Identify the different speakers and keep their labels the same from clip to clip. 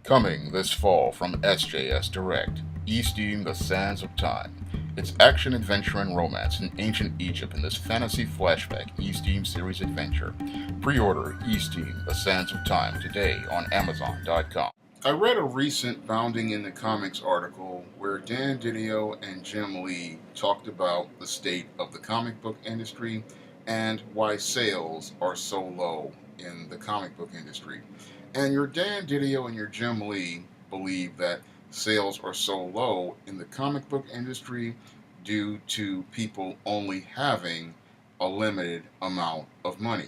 Speaker 1: Coming this fall from SJS Direct, Easting the Sands of Time. It's action, adventure, and romance in ancient Egypt in this fantasy flashback Easting series adventure. Pre-order Easting the Sands of Time today on Amazon.com. I read a recent Bounding in the Comics article where Dan Didio and Jim Lee talked about the state of the comic book industry and why sales are so low in the comic book industry. And your Dan Didio and your Jim Lee believe that sales are so low in the comic book industry due to people only having a limited amount of money.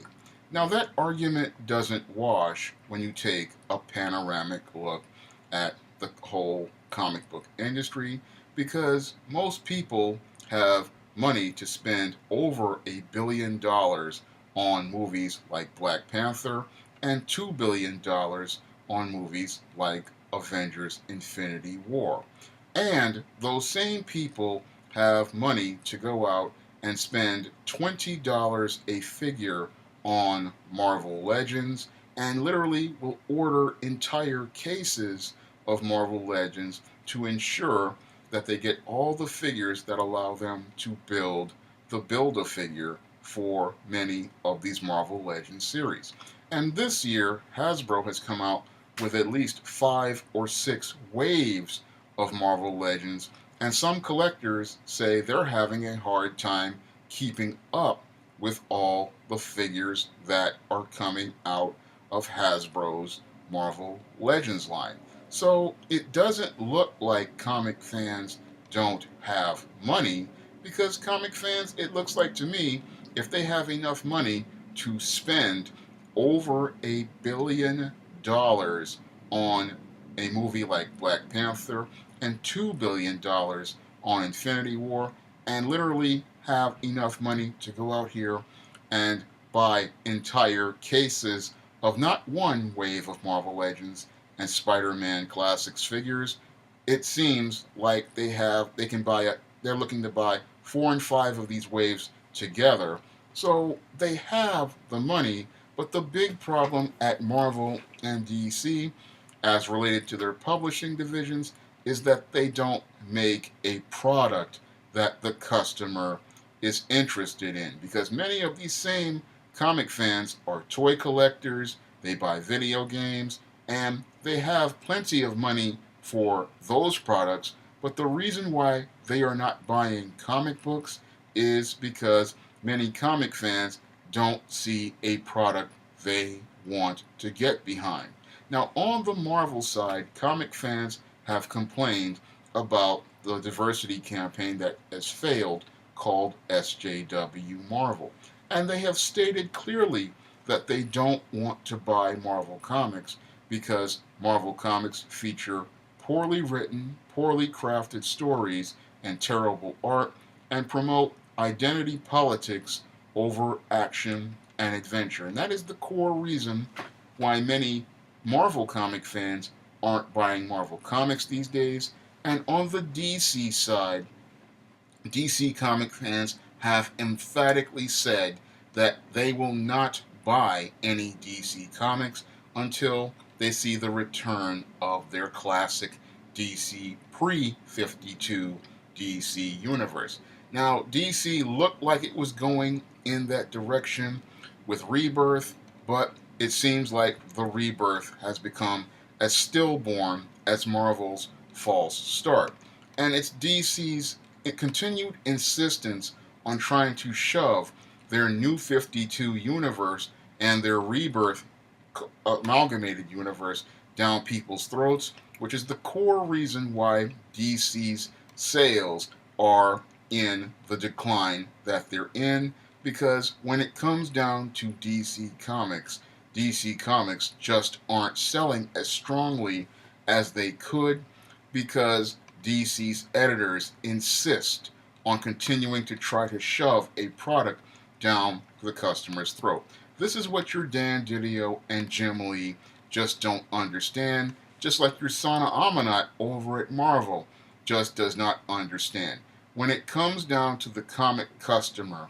Speaker 1: Now, that argument doesn't wash when you take a panoramic look at the whole comic book industry because most people have money to spend over $1 billion on movies like Black Panther and $2 billion on movies like Avengers Infinity War. And those same people have money to go out and spend $20 a figure on Marvel Legends and literally will order entire cases of Marvel Legends to ensure that they get all the figures that allow them to build the Build-A-Figure for many of these Marvel Legends series. And this year, Hasbro has come out with at least 5 or 6 waves of Marvel Legends, and some collectors say they're having a hard time keeping up with all the figures that are coming out of Hasbro's Marvel Legends line. So it doesn't look like comic fans don't have money, because comic fans, it looks like to me, if they have enough money to spend over $1 billion on a movie like Black Panther and $2 billion on Infinity War, and literally have enough money to go out here and buy entire cases of not one wave of Marvel Legends and Spider-Man Classics figures. It seems like they can buy it. They're looking to buy 4 and 5 of these waves together. So they have the money, but the big problem at Marvel and DC, as related to their publishing divisions, is that they don't make a product that the customer is interested in. Because many of these same comic fans are toy collectors, they buy video games, and they have plenty of money for those products. But the reason why they are not buying comic books is because many comic fans don't see a product they want to get behind. Now, on the Marvel side, comic fans have complained about the diversity campaign that has failed called SJW Marvel. And they have stated clearly that they don't want to buy Marvel Comics because Marvel Comics feature poorly written, poorly crafted stories and terrible art, and promote identity politics over action and adventure. And that is the core reason why many Marvel comic fans aren't buying Marvel Comics these days. And on the DC side, DC comic fans have emphatically said that they will not buy any DC comics until they see the return of their classic DC pre-52 DC universe. Now, DC looked like it was going in that direction with Rebirth, but it seems like the Rebirth has become as stillborn as Marvel's false start. And it's DC's continued insistence on trying to shove their new 52 universe and their Rebirth amalgamated universe down people's throats, which is the core reason why DC's sales are in the decline that they're in. Because when it comes down to DC Comics just aren't selling as strongly as they could because DC's editors insist on continuing to try to shove a product down the customer's throat. This is what your Dan Didio and Jim Lee just don't understand, just like your Sana Amanat over at Marvel just does not understand. When it comes down to the comic customer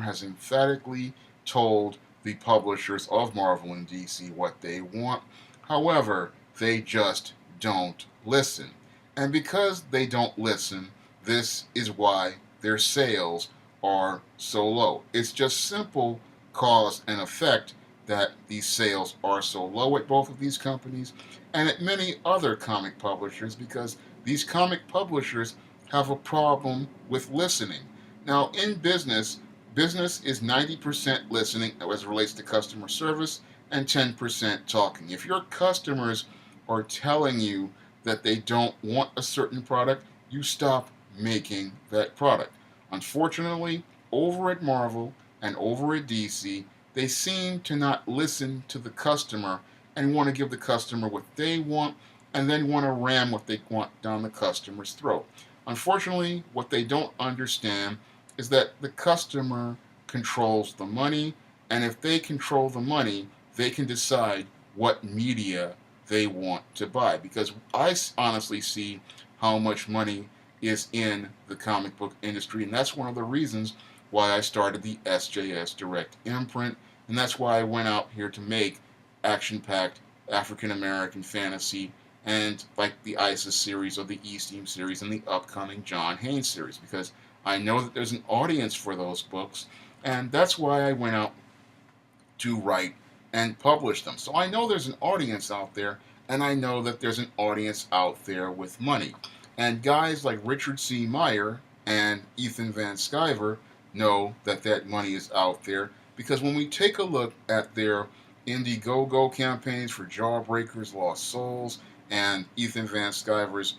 Speaker 1: has emphatically told the publishers of Marvel and DC what they want, However, they just don't listen. And because they don't listen, this is why their sales are so low. It's just simple cause and effect that these sales are so low at both of these companies and at many other comic publishers because these comic publishers have a problem with listening. Now, in business, business is 90% listening as it relates to customer service and 10% talking. If your customers are telling you that they don't want a certain product, you stop making that product. Unfortunately, over at Marvel and over at DC, they seem to not listen to the customer and want to give the customer what they want and then want to ram what they want down the customer's throat. Unfortunately, what they don't understand is that the customer controls the money, and if they control the money, they can decide what media they want to buy. Because I honestly see how much money is in the comic book industry, and that's one of the reasons why I started the SJS Direct imprint, and that's why I went out here to make action-packed African American fantasy and like the ISIS series or the E-Steam series and the upcoming John Haynes series, because I know that there's an audience for those books, and that's why I went out to write and publish them. So I know there's an audience out there, and I know that there's an audience out there with money. And guys like Richard C. Meyer and Ethan Van Sciver know that that money is out there because when we take a look at their Indiegogo campaigns for Jawbreakers, Lost Souls, and Ethan Van Sciver's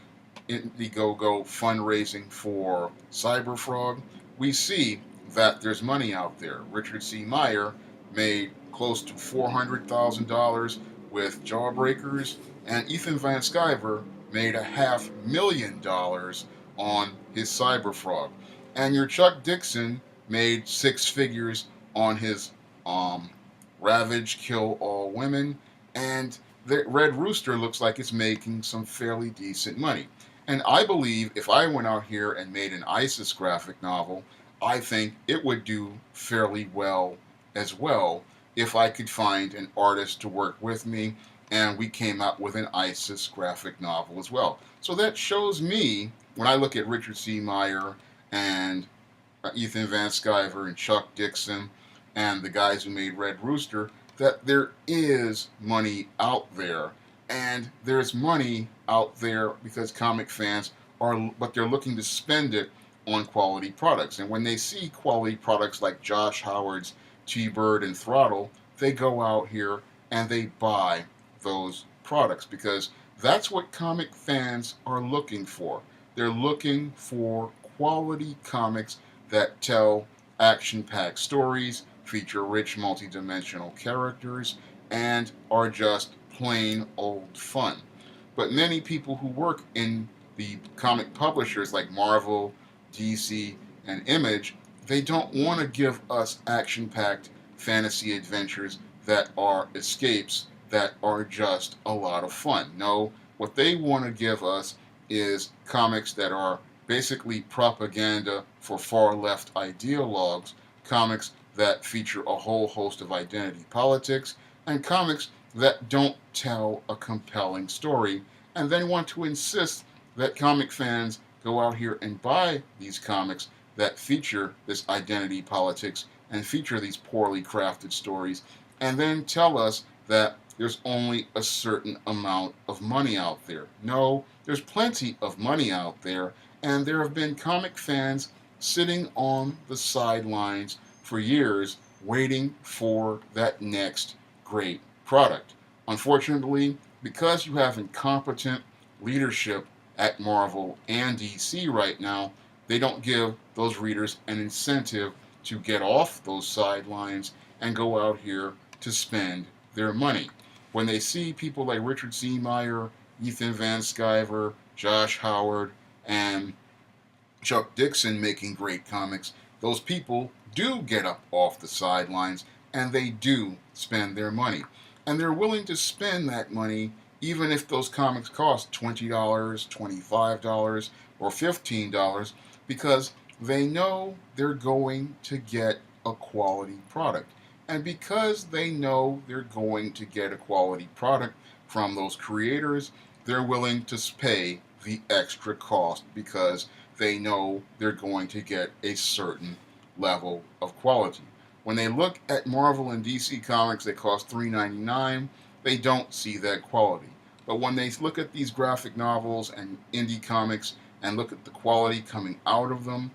Speaker 1: Indiegogo fundraising for Cyberfrog, we see that there's money out there. Richard C. Meyer made close to $400,000 with Jawbreakers, and Ethan Van Sciver made $500,000 on his Cyberfrog. And your Chuck Dixon made six figures on his Ravage, Kill All Women, and the Red Rooster looks like it's making some fairly decent money. And I believe if I went out here and made an ISIS graphic novel, I think it would do fairly well as well if I could find an artist to work with me and we came out with an ISIS graphic novel as well. So that shows me, when I look at Richard C. Meyer and Ethan Van Sciver and Chuck Dixon and the guys who made Red Rooster, that there is money out there. And there's money out there because comic fans but they're looking to spend it on quality products. And when they see quality products like Josh Howard's T-Bird and Throttle, they go out here and they buy those products because that's what comic fans are looking for. They're looking for quality comics that tell action-packed stories, feature rich multi-dimensional characters, and are just plain old fun. But many people who work in the comic publishers like Marvel, DC, and Image, they don't want to give us action-packed fantasy adventures that are escapes that are just a lot of fun. No, what they want to give us is comics that are basically propaganda for far left ideologues, comics that feature a whole host of identity politics, and comics that don't tell a compelling story, and then want to insist that comic fans go out here and buy these comics that feature this identity politics and feature these poorly crafted stories, and then tell us that there's only a certain amount of money out there. No, there's plenty of money out there, and there have been comic fans sitting on the sidelines for years waiting for that next great product. Unfortunately, because you have incompetent leadership at Marvel and DC right now, they don't give those readers an incentive to get off those sidelines and go out here to spend their money. When they see people like Richard C. Meyer, Ethan Van Sciver, Josh Howard, and Chuck Dixon making great comics, those people do get up off the sidelines and they do spend their money. And they're willing to spend that money even if those comics cost $20, $25, or $15 because they know they're going to get a quality product. And because they know they're going to get a quality product from those creators, they're willing to pay the extra cost because they know they're going to get a certain level of quality. When they look at Marvel and DC comics that cost $3.99, they don't see that quality. But when they look at these graphic novels and indie comics and look at the quality coming out of them,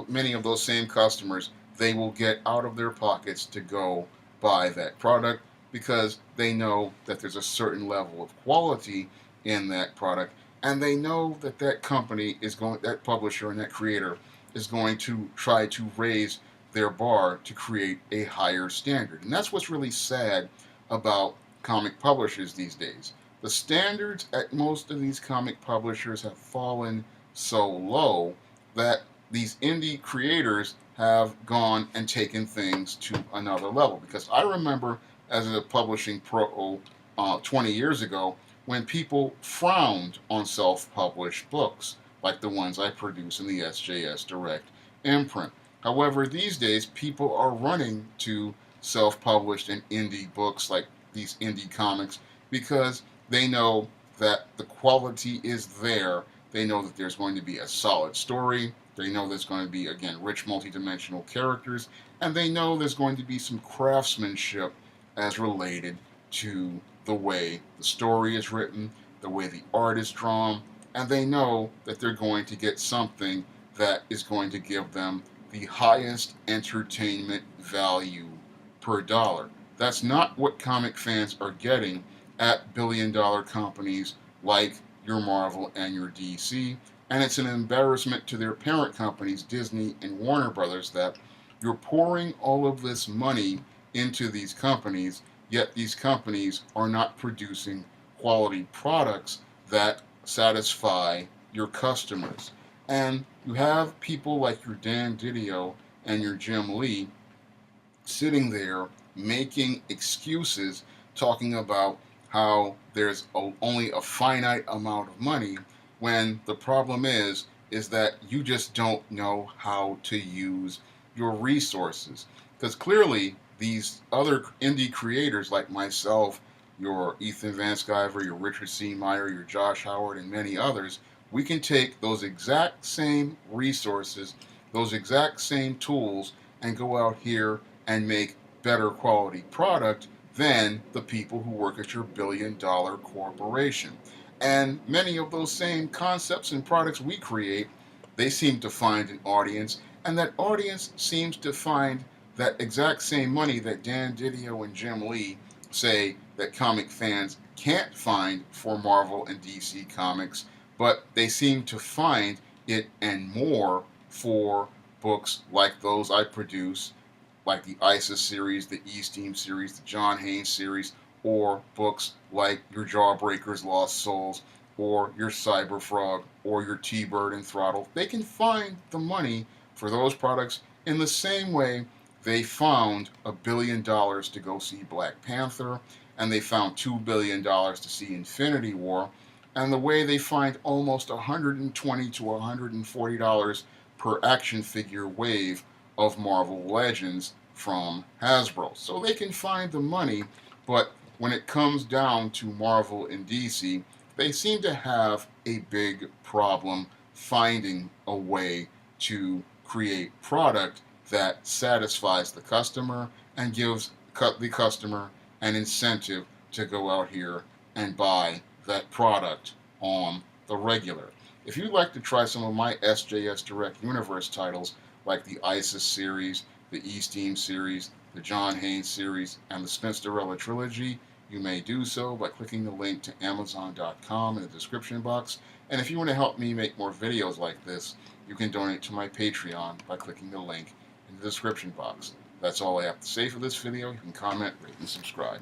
Speaker 1: many of those same customers, they will get out of their pockets to go buy that product because they know that there's a certain level of quality in that product, and they know that that company is going, that publisher and that creator is going to try to raise their bar to create a higher standard. And that's what's really sad about comic publishers these days. The standards at most of these comic publishers have fallen so low that these indie creators have gone and taken things to another level. Because I remember as a publishing pro 20 years ago when people frowned on self-published books like the ones I produce in the SJS Direct imprint. However, these days people are running to self-published and indie books like these indie comics because they know that the quality is there. They know that there's going to be a solid story. They know there's going to be, again, rich multidimensional characters. And they know there's going to be some craftsmanship as related to the way the story is written, the way the art is drawn. And they know that they're going to get something that is going to give them the highest entertainment value per dollar. That's not what comic fans are getting at billion-dollar companies like your Marvel and your DC. And it's an embarrassment to their parent companies, Disney and Warner Brothers, that you're pouring all of this money into these companies, yet these companies are not producing quality products that satisfy your customers. And you have people like your Dan Didio and your Jim Lee sitting there making excuses, talking about how there's only a finite amount of money, when the problem is that you just don't know how to use your resources. Because clearly these other indie creators like myself, your Ethan Van Sciver, your Richard C. Meyer, your Josh Howard, and many others, we can take those exact same resources, those exact same tools, and go out here and make better quality product than the people who work at your billion-dollar corporation. And many of those same concepts and products we create, they seem to find an audience, and that audience seems to find that exact same money that Dan Didio and Jim Lee say that comic fans can't find for Marvel and DC comics, but they seem to find it and more for books like those I produce, like the ISIS series, the E-Steam series, the John Haynes series, or books like your Jawbreakers Lost Souls, or your Cyberfrog, or your T-Bird and Throttle. They can find the money for those products in the same way they found $1 billion to go see Black Panther, and they found $2 billion to see Infinity War, and the way they find almost $120 to $140 per action figure wave of Marvel Legends from Hasbro. So they can find the money, but when it comes down to Marvel and DC, they seem to have a big problem finding a way to create product that satisfies the customer and gives the customer an incentive to go out here and buy that product on the regular. If you'd like to try some of my SJS Direct Universe titles, like the ISIS series, the E-Steam series, the John Haynes series, and the Spinsterella trilogy, you may do so by clicking the link to Amazon.com in the description box. And if you want to help me make more videos like this, you can donate to my Patreon by clicking the link in the description box. That's all I have to say for this video. You can comment, rate, and subscribe.